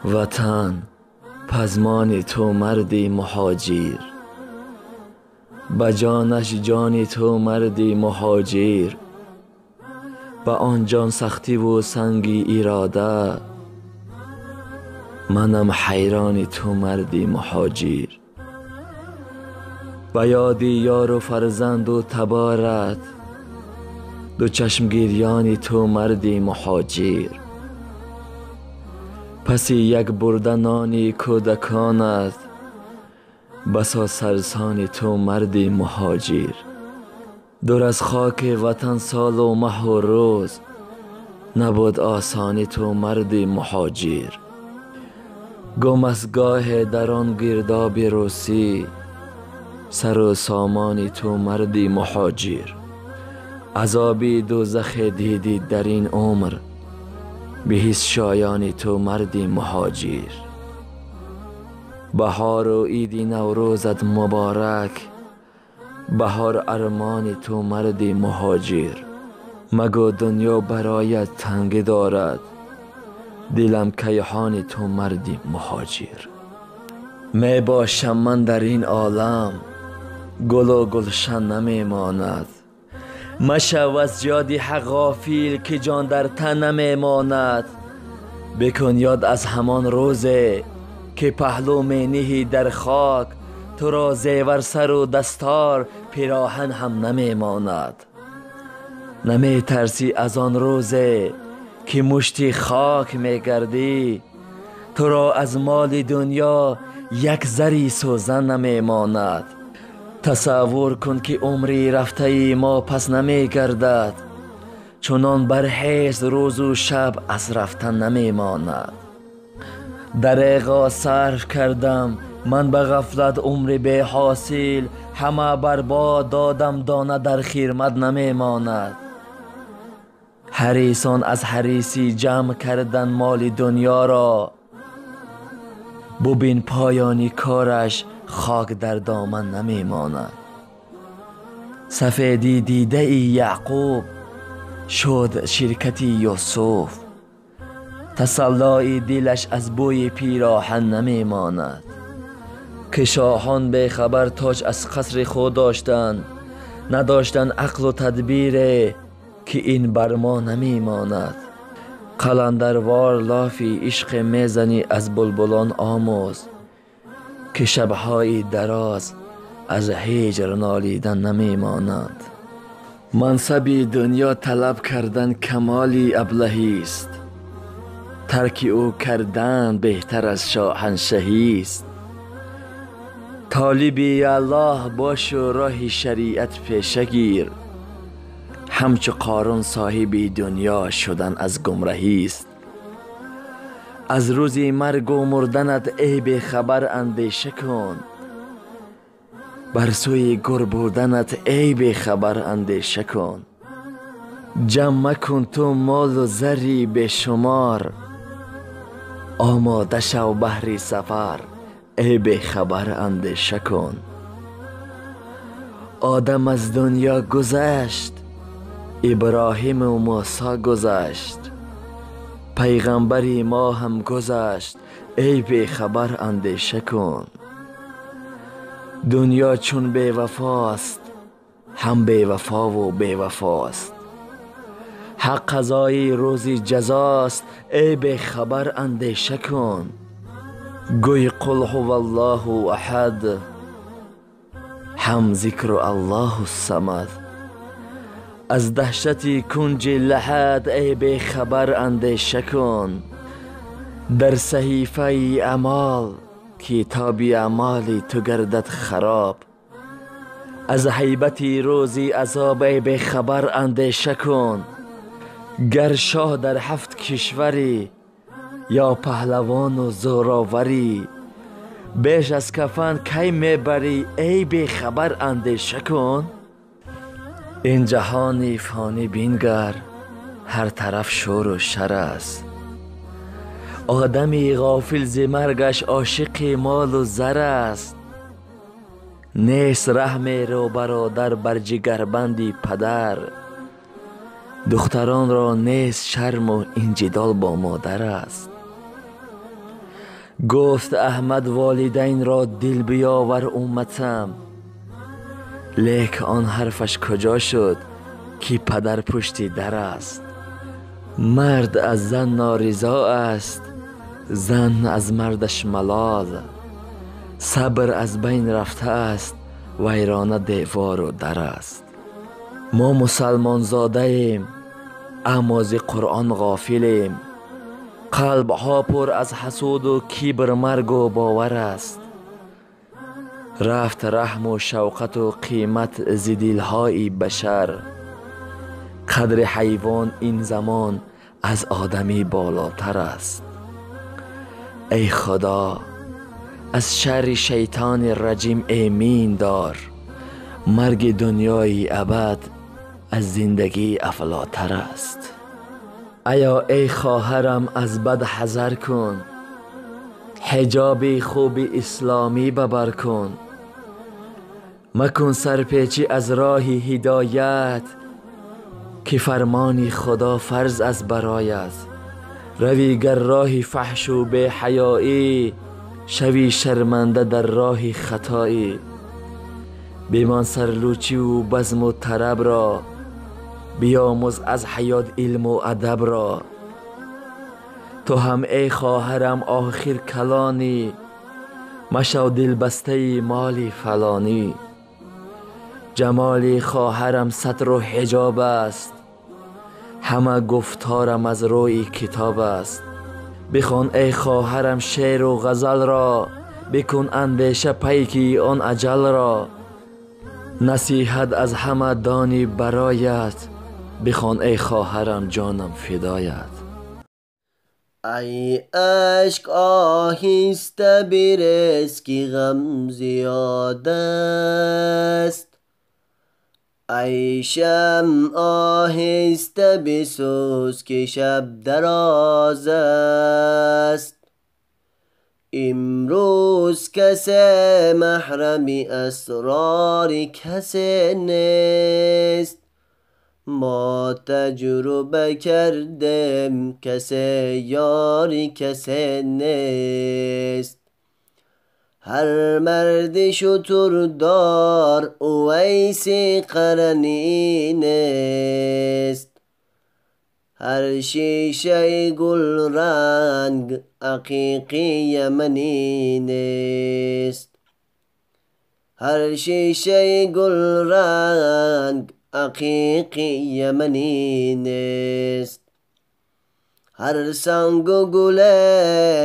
وطن پزمان تو مردی مهاجر، به جانش جان تو مردی مهاجر. به آن جان سختی و سنگی اراده، منم حیران تو مردی مهاجر. به یادی یار و فرزند و تبارت، دو چشم گریان تو مردی مهاجر. پسی یک برده نانی کودکانت، بسا سرسان تو مردی مهاجر. دور از خاک وطن سال و ماه و روز، نبود آسانی تو مردی مهاجر. گم از گاه در آن گرداب روسی، سر و سامان تو مردی مهاجر. عذابی دوزخ دیدی در این عمر، به حس شایان تو مردی مهاجر. بهار و عید نوروزت مبارک، بهار ارمان تو مردی مهاجر. مگو دنیا برایت تنگ دارد، دلم کیهان تو مردی مهاجر. می باشم من در این عالم، گل و گلشن نمی ماند. مشو از یاد حق غافل که جان در تن نمی ماند. بکن یاد از همان روزه که پهلو می نهی در خاک، تو را زیور سر و دستار پیراهن هم نمی ماند. نمی ترسی از آن روزه که مشتی خاک می گردی، تو را از مال دنیا یک ذره سوزن نمی ماند. تصور کن که عمری رفته ما پس نمی گردد، چنان بر حیث روز و شب از رفتن نمی ماند. دریغا صرف کردم من به غفلت عمری به حاصل، همه برباد دادم دانه در خرمت نمی ماند. حریصان از حریصی جمع کردن مال دنیا را، ببین پایانی کارش خاک در دامن نمی ماند. سفیدی دیده ای یعقوب شد شرکتی یوسف، تسلای دلش از بوی پیراهن نمی ماند. که شاهان به خبر تاج از قصر خود داشتند، نداشتن عقل و تدبیر که این بر ما نمی ماند. قلندروار لافی عشق میزنی از بلبلان آموز، که شبهای دراز از هجر نالیدن نمی ماند. منصبی دنیا طلب کردن کمالی ابلهی است، ترک او کردن بهتر از شاهنشهی است. طالبی الله باش و راه شریعت پیشه گیر، همچو قارون صاحب دنیا شدن از گمرهی است. از روزی مرگ و مردنت ای به خبر اندیشه کن، بر سوی گر بردنت ای به خبر اندیشه کن. جمع مکن تو مال و زری به شمار، آماده شو بهر سفر ای به خبر اندیشه کن. آدم از دنیا گذشت، ابراهیم و موسی گذشت، پیغمبری ما هم گذشت ای به خبر اندیشه کن. دنیا چون بی وفاست، هم بی وفا و بی وفاست. حق قضای روزی جزاست ای به خبر اندیشه کن. گوی قل هو الله احد، هم ذکر الله الصمد. از دهشتی کنج لحد ای به خبر اندیشه کن. در صحیفه اعمال کتاب اعمال تو گردد خراب، از هیبتی روزی عذاب ای به خبر اندیشه کن. گر شاه در 7 کشوری یا پهلوان و زوراوری، بیش از کفن کی میبری ای به خبر اندیشه کن. این جهانی فانی بینگر، هر طرف شور و شر است. آدمی غافل ز مرگش عاشق مال و زر است. نیست رحم رو برادر بر جگربندی پدر، دختران را نیست شرم و این جدال با مادر است. گفت احمد والدین را دل بیاور امتم، لیک آن حرفش کجا شد که پدر پشتی در است. مرد از زن نارضا است، زن از مردش ملال. صبر از بین رفته است، ویرانه دیوار و در است. ما مسلمان زاده ایم اما ز قرآن غافلیم. قلب ها پر از حسود و کبر، مرگ و باور است. رفت رحم و شوقت و قیمت ز دلهای بشر. قدر حیوان این زمان از آدمی بالاتر است. ای خدا از شر شیطان رجیم ایمین دار. مرگ دنیای ابد از زندگی افلاتر است. ایا ای خواهرم از بد حذر کن، حجاب خوب اسلامی ببر کن. مکن سرپیچی از راه هدایت، که فرمان خدا فرض از برایت. روی گر راه فحش و بی حیایی، شوی شرمنده در راه خطایی. بمان سرلوچی و بزم و طرب را، بیاموز از حیات علم و ادب را. تو هم ای خواهرم آخر کلانی، مشو دل بسته مالی فلانی. جمال خواهرم ستر و حجاب است، همه گفتارم از روی کتاب است. بخوان ای خواهرم شعر و غزل را، بکن اندیشه پیکی آن اجل را. نصیحت از همه دانی برایت، بخوان ای خواهرم جانم فدایت. ای اشک آهسته برس که غم زیاد است. ای شمع آهسته بسوز که شب دراز است. امروز کسی محرم اسرار کسی نیست. ما تجربه کردیم کسی یار کسی نیست. هر مرد شتردار اویس قرنی نیست. هر شیشه گل رنگ عقیقی یمنی نیست. هر شیشه گل رنگ عقیقی یمنی نیست. هر سنگ و گل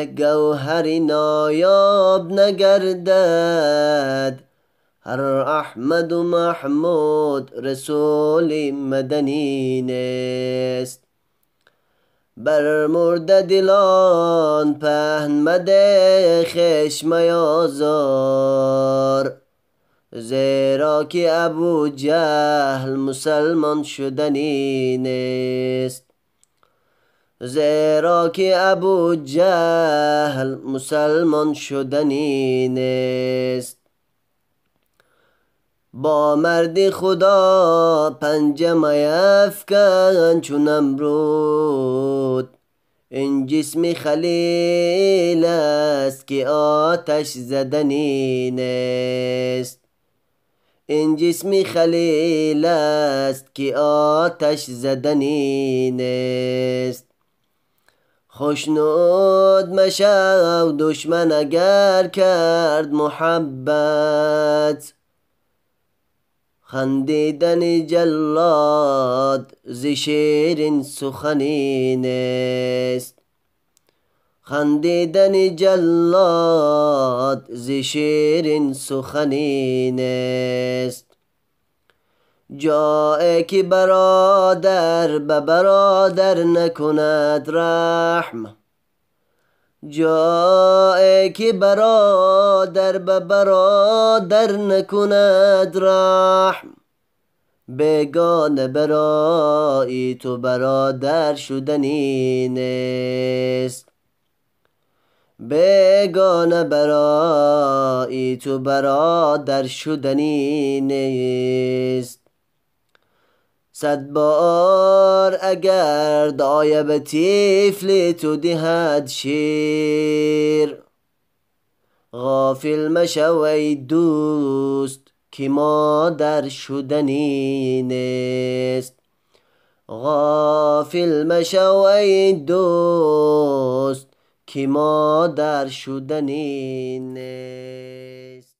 گوهری نایاب نگردد. هر احمد و محمود رسول مدنی نیست. بر مرده دلان پهن مده خشم آزار. زیرا که ابو جهل مسلمان شدنی نیست. زیرا که ابو جهل مسلمان شدنی نیست. با مرد خدا پنجه میفکن چون نمرود. این جسم خلیل است که آتش زدنی نیست. این جسم خلیل است که آتش زدنی نیست. خوشنود مشو دشمن اگر کرد محبت. خندیدن جلاد ز شیرین سخنی نیست. خندیدن جلاد ز شیرین سخنی نیست. جایی که برادر به برادر نکند رحم. جایی که برادر به برادر نکند رحم. بیگانه برای تو برادر شدنی نیست. بیگانه برای تو برادر شدنی نیست. 100 بار اگر دایه به طفل تو دهد شیر. غافل مشو ای دوست که مادر شدنی نیست. غافل مشو ای دوست که مادر شدنی نیست.